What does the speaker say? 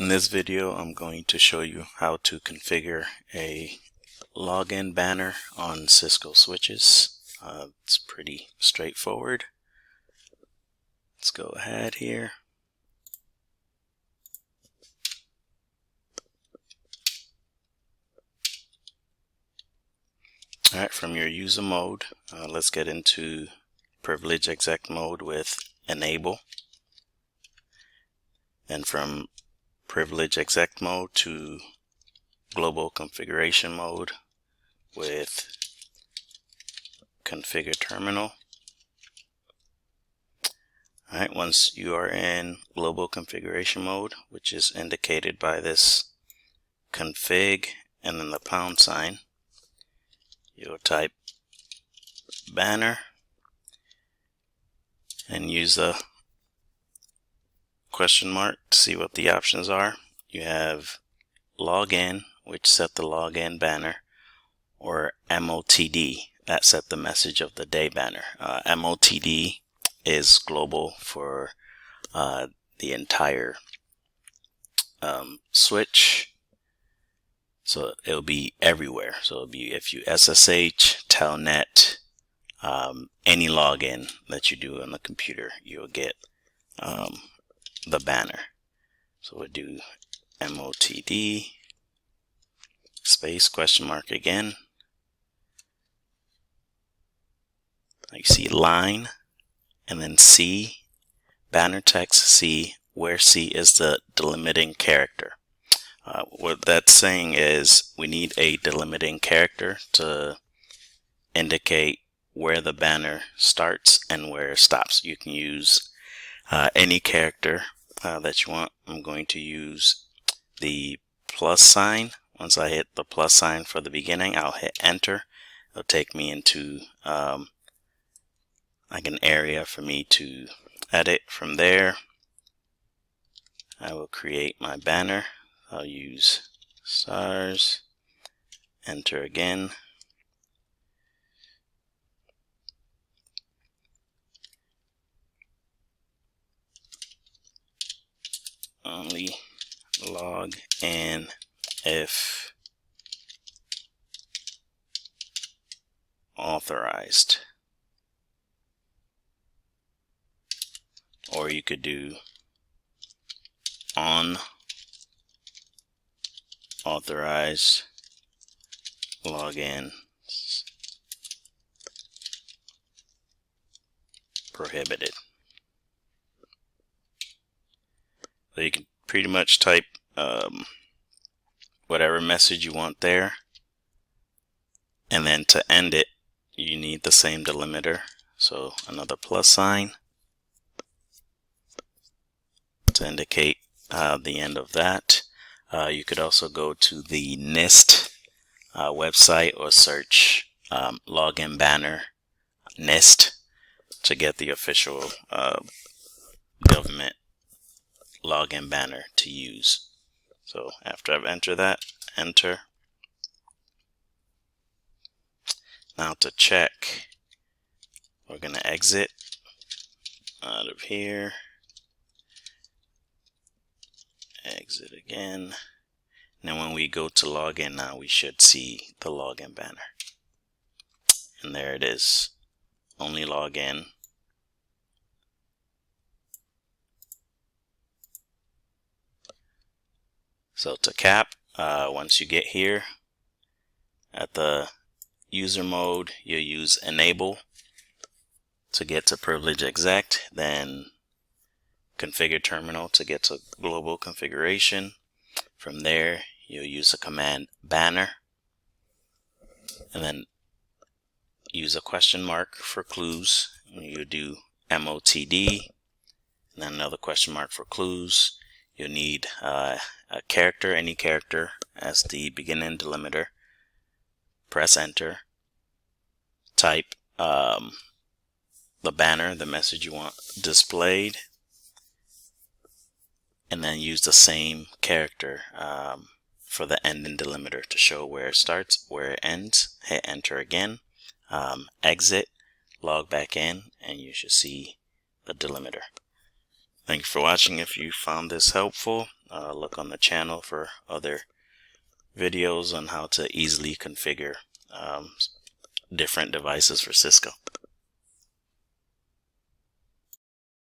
In this video, I'm going to show you how to configure a login banner on Cisco switches. It's pretty straightforward. Let's go ahead here. Alright, from your user mode, let's get into privilege exec mode with enable. And from privilege exec mode to global configuration mode with configure terminal. Alright, once you are in global configuration mode, which is indicated by this config and then the pound sign, you'll type banner and use the question mark to see what the options are. You have login, which set the login banner, or MOTD, that set the message of the day banner. MOTD is global for the entire switch, so it'll be everywhere. So it'll be if you SSH, Telnet, any login that you do on the computer, you'll get the banner. So we'll do MOTD space question mark again. You see line and then C, banner text C, where C is the delimiting character. What that's saying is we need a delimiting character to indicate where the banner starts and where it stops. You can use any character that you want. I'm going to use the plus sign. Once I hit the plus sign for the beginning, I'll hit enter. It'll take me into like an area for me to edit. From there, I will create my banner. I'll use stars, enter again. Only log in if authorized. Or you could do on authorized login prohibited. So you can pretty much type whatever message you want there, and then to end it you need the same delimiter, so another plus sign to indicate the end of that. You could also go to the NIST website or search login banner NIST to get the official government login banner to use. So after I've entered that, enter. Now to check, we're going to exit out of here, exit again, and then when we go to login now, we should see the login banner. And there it is, only login. So to cap, once you get here at the user mode, you'll use enable to get to privilege exec, then configure terminal to get to global configuration. From there, you'll use the command banner, and then use a question mark for clues. You'll do MOTD, and then another question mark for clues. You'll need a character, any character, as the beginning delimiter. Press enter. Type the banner, the message you want displayed, and then use the same character for the ending delimiter to show where it starts, where it ends. Hit enter again. Exit, log back in, and you should see the delimiter. Thank you for watching. If you found this helpful, look on the channel for other videos on how to easily configure different devices for Cisco.